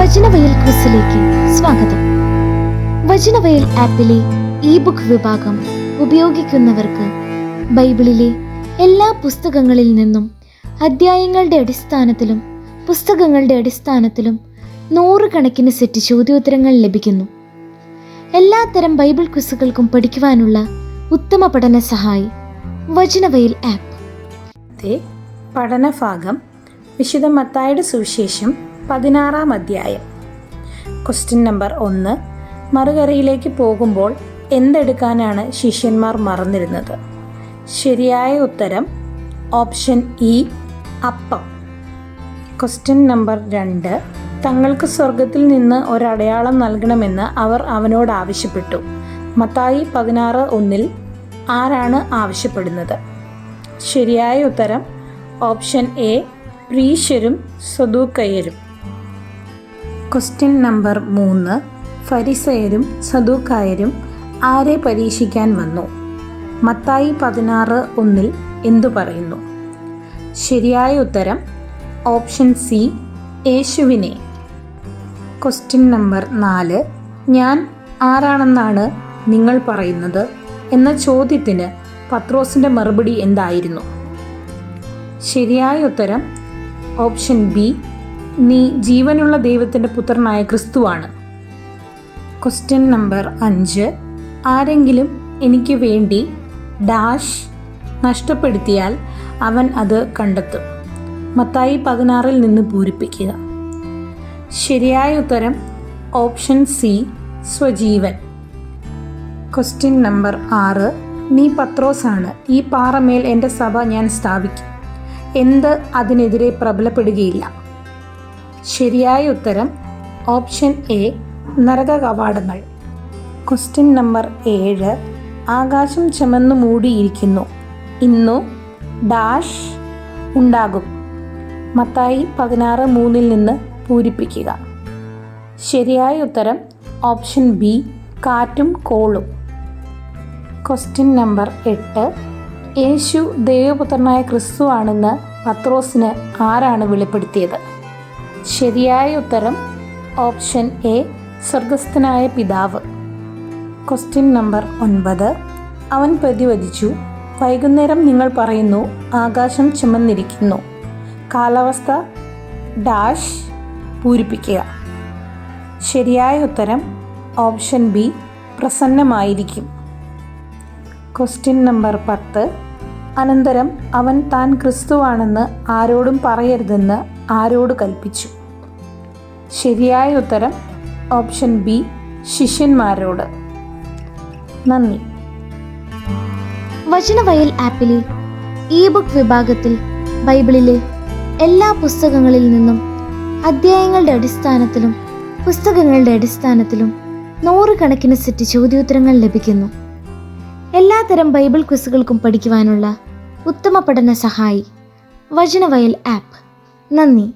വചനവയൽ ക്വിസിലേക്ക് സ്വാഗതം. Vachanavayal ആപ്പിലെ E book വിഭാഗം ഉപയോഗിക്കുന്നവർക്ക് ബൈബിളിലെ എല്ലാ പുസ്തകങ്ങളിൽ നിന്നും അധ്യായങ്ങളുടെ അടിസ്ഥാനത്തിലും നൂറുകണക്കിന് സെറ്റ് ചോദ്യോത്തരങ്ങൾ ലഭിക്കുന്നു. എല്ലാത്തരം ബൈബിൾ ക്വിസുകൾക്കും പഠിക്കുവാനുള്ള ഉത്തമ പഠന സഹായി വചനവയൽ ആപ്പ്. പഠനഭാഗം വിശുദ്ധ മത്തായിയുടെ സുവിശേഷം 16-ാം അധ്യായം. Question number 1. മറുകരയിലേക്ക് പോകുമ്പോൾ എന്തെടുക്കാനാണ് ശിഷ്യന്മാർ മറന്നിരുന്നത്? ശരിയായ ഉത്തരം ഓപ്ഷൻ ഇ, അപ്പം. Question number 2. തങ്ങൾക്ക് സ്വർഗത്തിൽ നിന്ന് ഒരടയാളം നൽകണമെന്ന് അവർ അവനോട് ആവശ്യപ്പെട്ടു. മത്തായി 16:1 ആരാണ് ആവശ്യപ്പെടുന്നത്? ശരിയായ ഉത്തരം ഓപ്ഷൻ എ, പ്രീശരും സദൂക്കയരും. Question number 3. ഫരിസയരും സദൂക്കായരും ആരെ പരീക്ഷിക്കാൻ വന്നു? മത്തായി 16:1 എന്തു പറയുന്നു? ശരിയായ ഉത്തരം ഓപ്ഷൻ സി, യേശുവിനെ. Question number 4. ഞാൻ ആരാണെന്നാണ് നിങ്ങൾ പറയുന്നത് എന്ന ചോദ്യത്തിന് പത്രോസിൻ്റെ മറുപടി എന്തായിരുന്നു? ശരിയായ ഉത്തരം ഓപ്ഷൻ ബി, നീ ജീവനുള്ള ദൈവത്തിൻ്റെ പുത്രനായ ക്രിസ്തുവാണ്. Question number 5. ആരെങ്കിലും എനിക്ക് വേണ്ടി ഡാഷ് നഷ്ടപ്പെടുത്തിയാൽ അവൻ അത് കണ്ടെത്തും. മത്തായി 16 നിന്ന് പൂരിപ്പിക്കുക. ശരിയായ ഉത്തരം ഓപ്ഷൻ സി, സ്വജീവൻ. Question number 6. നീ പത്രോസാണ്, ഈ പാറമേൽ എൻ്റെ സഭ ഞാൻ സ്ഥാപിക്കും. എന്ത് അതിനെതിരെ പ്രബലപ്പെടുകയില്ല? ശരിയായ ഉത്തരം ഓപ്ഷൻ എ, നരക കവാടങ്ങൾ. Question number 7. ആകാശം ചുമന്നു മൂടിയിരിക്കുന്നു, ഇന്നു ഡാഷ് ഉണ്ടാകും. മത്തായി 16:3 നിന്ന് പൂരിപ്പിക്കുക. ശരിയായ ഉത്തരം ഓപ്ഷൻ ബി, കാറ്റും കോളും. Question number 8. യേശു ദൈവപുത്രനായ ക്രിസ്തു ആണെന്ന് പത്രോസിന് ആരാണ് വെളിപ്പെടുത്തിയത്? ശരിയായ ഉത്തരം ഓപ്ഷൻ എ, സ്വർഗസ്ഥനായ പിതാവ്. Question number 9. അവൻ പ്രതിവദിച്ചു, വൈകുന്നേരം നിങ്ങൾ പറയുന്നു ആകാശം ചുമന്നിരിക്കുന്നു, കാലാവസ്ഥ ഡാഷ് പൂരിപ്പിക്കുക. ശരിയായ ഉത്തരം ഓപ്ഷൻ ബി, പ്രസന്നമായിരിക്കും. Question number 10. അനന്തരം അവൻ താൻ ക്രിസ്തുവാണെന്ന് ആരോടും പറയരുതെന്ന് ആരോട് കൽപ്പിച്ചു? ശരിയായ ഉത്തരം ഓപ്ഷൻ ബി, ശിഷ്യന്മാരോട്. നന്ദി. വചനവയൽ ആപ്പിലെ ഇ ബുക്ക് വിഭാഗത്തിൽ ബൈബിളിലെ എല്ലാ പുസ്തകങ്ങളിൽ നിന്നും അധ്യായങ്ങളുടെ അടിസ്ഥാനത്തിലും നൂറുകണക്കിന് സെറ്റ് ചോദ്യോത്തരങ്ങൾ ലഭിക്കുന്നു. എല്ലാത്തരം ബൈബിൾ ക്വിസുകൾക്കും പഠിക്കുവാനുള്ള ഉത്തമ പഠന സഹായി വചനവയൽ ആപ്പ്. നന്ദി.